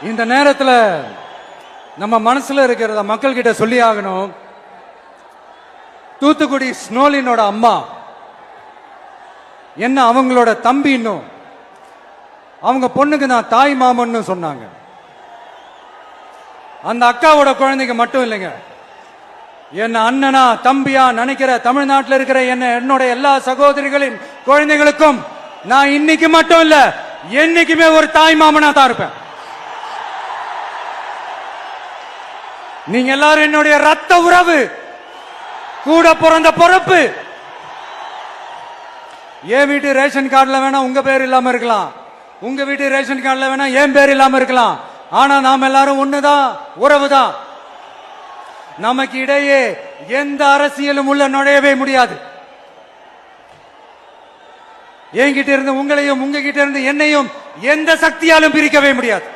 இந்த நேரத்தில் நம்ம மனசுல இருக்கிறத மக்கள் கிட்ட சொல்லி ஆகணும். தூத்துக்குடி ஸ்னோலினோட அம்மா என்ன அவங்களோட தம்பி, இன்னும் அவங்க பொண்ணுக்கு நான் தாய் மாமன்னு சொன்னாங்க. அந்த அக்காவோட குழந்தைக்கு மட்டும் இல்லைங்க, என்ன அண்ணனா தம்பியா நினைக்கிற தமிழ்நாட்டில் இருக்கிற என்னோட எல்லா சகோதரிகளின் குழந்தைகளுக்கும் நான் இன்னைக்கு மட்டும் இல்ல, என்னைக்குமே ஒரு தாய் மாமனா தான் இருப்பேன். நீங்க எல்லாரும் என்னுடைய ரத்த உறவு, கூட பிறந்த பொறுப்பு. என் வீட்டு ரேஷன் கார்டுல வேணா உங்க பேர் இல்லாம இருக்கலாம், உங்க வீட்டு ரேஷன் கார்டுல வேணா என் பேர் இல்லாம இருக்கலாம். ஆனா நாம் எல்லாரும் ஒண்ணுதான், உறவுதான். நமக்கு இடையே எந்த அரசியலும் உள்ள நுழையவே முடியாது. என்கிட்ட இருந்து உங்களையும், உங்ககிட்ட இருந்து என்னையும் எந்த சக்தியாலும் பிரிக்கவே முடியாது.